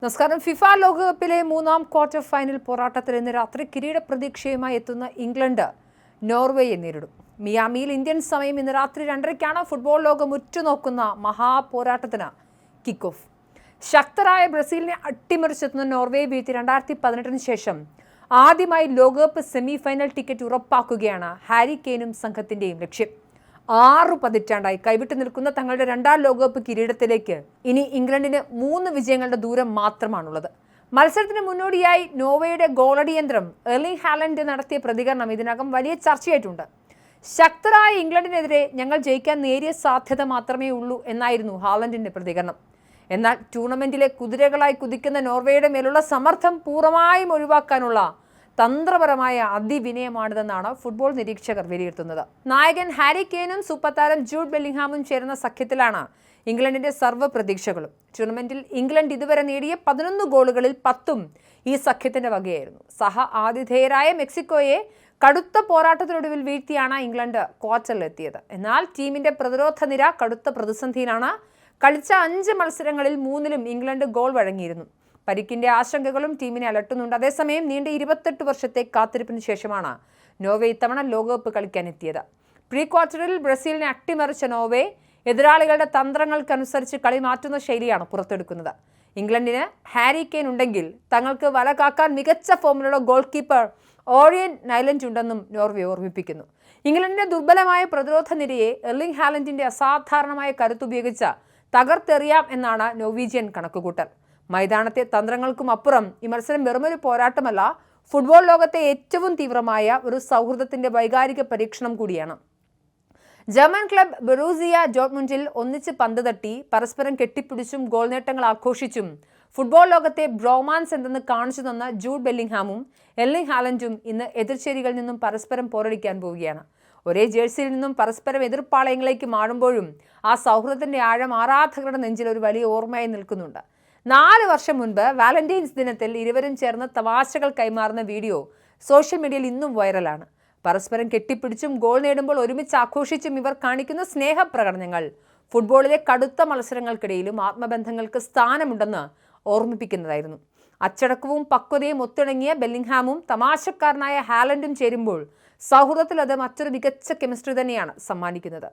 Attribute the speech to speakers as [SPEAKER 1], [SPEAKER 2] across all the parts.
[SPEAKER 1] നമസ്കാരം. ഫിഫ ലോകകപ്പിലെ മൂന്നാം ക്വാർട്ടർ ഫൈനൽ പോരാട്ടത്തിൽ ഇന്ന് രാത്രി കിരീട പ്രതീക്ഷയുമായി എത്തുന്ന ഇംഗ്ലണ്ട് നോർവേയെ നേരിടും. മിയാമിയിൽ ഇന്ത്യൻ സമയം ഇന്ന് രാത്രി 2:30 ഫുട്ബോൾ ലോകം ഉറ്റുനോക്കുന്ന മഹാപോരാട്ടത്തിന് കിക്ക് ഓഫ്. ശക്തരായ ബ്രസീലിനെ അട്ടിമറിച്ചെത്തുന്ന നോർവേയെ വീഴ്ത്തി 2018 ശേഷം ആദ്യമായി ലോകകപ്പ് സെമി ഫൈനൽ ടിക്കറ്റ് ഉറപ്പാക്കുകയാണ് ഹാരി കെയ്നും സംഘത്തിന്റെയും ലക്ഷ്യം. 6 പതിറ്റാണ്ടായി കൈവിട്ടു നിൽക്കുന്ന തങ്ങളുടെ രണ്ടാം ലോകകപ്പ് കിരീടത്തിലേക്ക് ഇനി ഇംഗ്ലണ്ടിന് 3 വിജയങ്ങളുടെ ദൂരം മാത്രമാണുള്ളത്. മത്സരത്തിന് മുന്നോടിയായി നോർവേയുടെ ഗോളടിയന്ത്രം എർലിംഗ് ഹാലൻഡ് നടത്തിയ പ്രതികരണം ഇതിനകം വലിയ ചർച്ചയായിട്ടുണ്ട്. ശക്തരായ ഇംഗ്ലണ്ടിനെതിരെ ഞങ്ങൾ ജയിക്കാൻ നേരിയ സാധ്യത മാത്രമേ ഉള്ളൂ എന്നായിരുന്നു ഹാലൻഡിന്റെ പ്രതികരണം. എന്നാൽ ടൂർണമെന്റിലെ കുതിരകളായി കുതിക്കുന്ന നോർവേയുടെ മേലുള്ള സമ്മർദ്ദം പൂർണ്ണമായും ഒഴിവാക്കാനുള്ള തന്ത്രപരമായ അതിവിനയമാണിതെന്നാണ് ഫുട്ബോൾ നിരീക്ഷകർ വിലയിരുത്തുന്നത്. നായകൻ ഹാരി കെയ്നും സൂപ്പർ താരം ജൂഡ് ബെല്ലിംഗ്ഹാമും ചേരുന്ന സഖ്യത്തിലാണ് ഇംഗ്ലണ്ടിന്റെ സർവ്വ പ്രതീക്ഷകളും. ടൂർണമെന്റിൽ ഇംഗ്ലണ്ട് ഇതുവരെ നേടിയ 11 ഗോളുകളിൽ 10ഉം ഈ സഖ്യത്തിന്റെ വകയായിരുന്നു. സഹ ആതിഥേയരായ മെക്സിക്കോയെ കടുത്ത പോരാട്ടത്തിനൊടുവിൽ വീഴ്ത്തിയാണ് ഇംഗ്ലണ്ട് ക്വാർട്ടറിലെത്തിയത്. എന്നാൽ ടീമിന്റെ പ്രതിരോധ നിര കടുത്ത പ്രതിസന്ധിയിലാണ്. കളിച്ച 5 മത്സരങ്ങളിൽ 3ലും ഇംഗ്ലണ്ട് ഗോൾ വഴങ്ങിയിരുന്നു. പരിക്കിന്റെ ആശങ്കകളും ടീമിനെ അലട്ടുന്നുണ്ട്. അതേസമയം നീണ്ട 28 വർഷത്തെ കാത്തിരിപ്പിന് ശേഷമാണ് നോർവേ ഇത്തവണ ലോകകപ്പ് കളിക്കാനെത്തിയത്. പ്രീ ക്വാർട്ടറിൽ ബ്രസീലിനെ അട്ടിമറിച്ച നോർവേ എതിരാളികളുടെ തന്ത്രങ്ങൾക്കനുസരിച്ച് കളി മാറ്റുന്ന ശൈലിയാണ് പുറത്തെടുക്കുന്നത്. ഇംഗ്ലണ്ടിന് ഹാരി കെയ്ൻ ഉണ്ടെങ്കിൽ തങ്ങൾക്ക് വല കാക്കാൻ മികച്ച ഫോമിലുള്ള ഗോൾ കീപ്പർ ഓറിയൻ നൈലൻഡ് ഉണ്ടെന്നും നോർവേ ഓർമ്മിപ്പിക്കുന്നു. ഇംഗ്ലണ്ടിന്റെ ദുർബലമായ പ്രതിരോധ നിരയെ എർലിംഗ് ഹാലൻഡിന്റെ അസാധാരണമായ കരുത്തുപയോഗിച്ച് തകർത്തെറിയാം എന്നാണ് നോർവീജിയൻ കണക്കുകൂട്ടൽ. മൈതാനത്തെ തന്ത്രങ്ങൾക്കും അപ്പുറം ഈ മത്സരം വെറുമൊരു പോരാട്ടമല്ല, ഫുട്ബോൾ ലോകത്തെ ഏറ്റവും തീവ്രമായ ഒരു സൗഹൃദത്തിന്റെ വൈകാരിക പരീക്ഷണം കൂടിയാണ്. ജർമ്മൻ ക്ലബ് ബൊറൂസിയ ഡോർട്ട്മുണ്ടിൽ ഒന്നിച്ച് പന്ത് തട്ടി പരസ്പരം കെട്ടിപ്പിടിച്ചും ഗോൾ നേട്ടങ്ങൾ ആഘോഷിച്ചും ഫുട്ബോൾ ലോകത്തെ ബ്രോമാൻസ് എന്തെന്ന് കാണിച്ചു തന്ന ജൂഡ് ബെല്ലിംഗ്ഹാമും എർലിംഗ് ഹാലൻഡും ഇന്ന് എതിർചേരികളിൽ നിന്നും പരസ്പരം പോരടിക്കാൻ പോവുകയാണ്. ഒരേ ജേഴ്സിയിൽ നിന്നും പരസ്പരം എതിർപ്പാളയങ്ങളിലേക്ക് മാറുമ്പോഴും ആ സൗഹൃദത്തിന്റെ ആഴം ആരാധകരുടെ നെഞ്ചിൽ ഒരു വലിയ ഓർമ്മയായി നിൽക്കുന്നുണ്ട്. 4 വർഷം മുൻപ് വാലന്റൈൻസ് ദിനത്തിൽ ഇരുവരും ചേർന്ന് തമാശകൾ കൈമാറുന്ന വീഡിയോ സോഷ്യൽ മീഡിയയിൽ ഇന്നും വൈറലാണ്. പരസ്പരം കെട്ടിപ്പിടിച്ചും ഗോൾ നേടുമ്പോൾ ഒരുമിച്ച് ആഘോഷിച്ചും ഇവർ കാണിക്കുന്ന സ്നേഹപ്രകടനങ്ങൾ ഫുട്ബോളിലെ കടുത്ത മത്സരങ്ങൾക്കിടയിലും ആത്മബന്ധങ്ങൾക്ക് സ്ഥാനമുണ്ടെന്ന് ഓർമ്മിപ്പിക്കുന്നതായിരുന്നു. അച്ചടക്കവും പക്വതയും ഒത്തിണങ്ങിയ ബെല്ലിംഗ്ഹാമും തമാശക്കാരനായ ഹാലൻഡും ചേരുമ്പോൾ സൗഹൃദത്തിൽ അത് മറ്റൊരു മികച്ച കെമിസ്ട്രി തന്നെയാണ് സമ്മാനിക്കുന്നത്.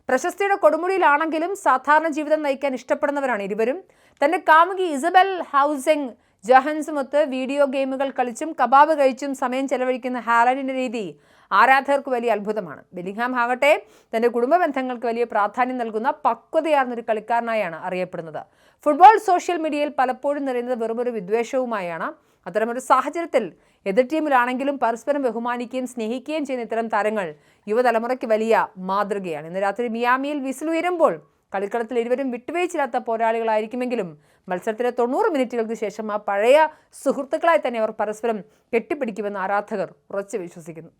[SPEAKER 1] പ്രശസ്തിയുടെ കൊടുമുടിയിലാണെങ്കിലും സാധാരണ ജീവിതം നയിക്കാൻ ഇഷ്ടപ്പെടുന്നവരാണ് ഇരുവരും. തന്റെ കാമുകി ഇസബെൽ ഹൗസിംഗ് ജഹൻസുമൊത്ത് വീഡിയോ ഗെയിമുകൾ കളിച്ചും കബാബ് കഴിച്ചും സമയം ചെലവഴിക്കുന്ന ഹാലൻഡിന്റെ രീതി ആരാധകർക്ക് വലിയ അത്ഭുതമാണ്. ബെല്ലിംഗ്ഹാം ആകട്ടെ തന്റെ കുടുംബ ബന്ധങ്ങൾക്ക് വലിയ പ്രാധാന്യം നൽകുന്ന പക്വതയാർന്നൊരു കളിക്കാരനായാണ് അറിയപ്പെടുന്നത്. ഫുട്ബോൾ സോഷ്യൽ മീഡിയയിൽ പലപ്പോഴും നിറയുന്നത് വെറുമൊരു വിദ്വേഷവുമായാണ്. അത്തരമൊരു സാഹചര്യത്തിൽ എതിർ ടീമിലാണെങ്കിലും പരസ്പരം ബഹുമാനിക്കുകയും സ്നേഹിക്കുകയും ചെയ്യുന്ന ഇത്തരം താരങ്ങൾ യുവതലമുറയ്ക്ക് വലിയ മാതൃകയാണ്. ഇന്ന് രാത്രി മിയാമിയിൽ വിസിൽ ഉയരുമ്പോൾ കളിക്കളത്തിൽ ഇരുവരും വിട്ടുവീഴ്ചയില്ലാത്ത പോരാളികളായിരിക്കുമെങ്കിലും മത്സരത്തിലെ 90 മിനിറ്റുകൾക്ക് ശേഷം ആ പഴയ സുഹൃത്തുക്കളായി തന്നെ അവർ പരസ്പരം കെട്ടിപ്പിടിക്കുമെന്ന് ആരാധകർ ഉറച്ചു വിശ്വസിക്കുന്നു.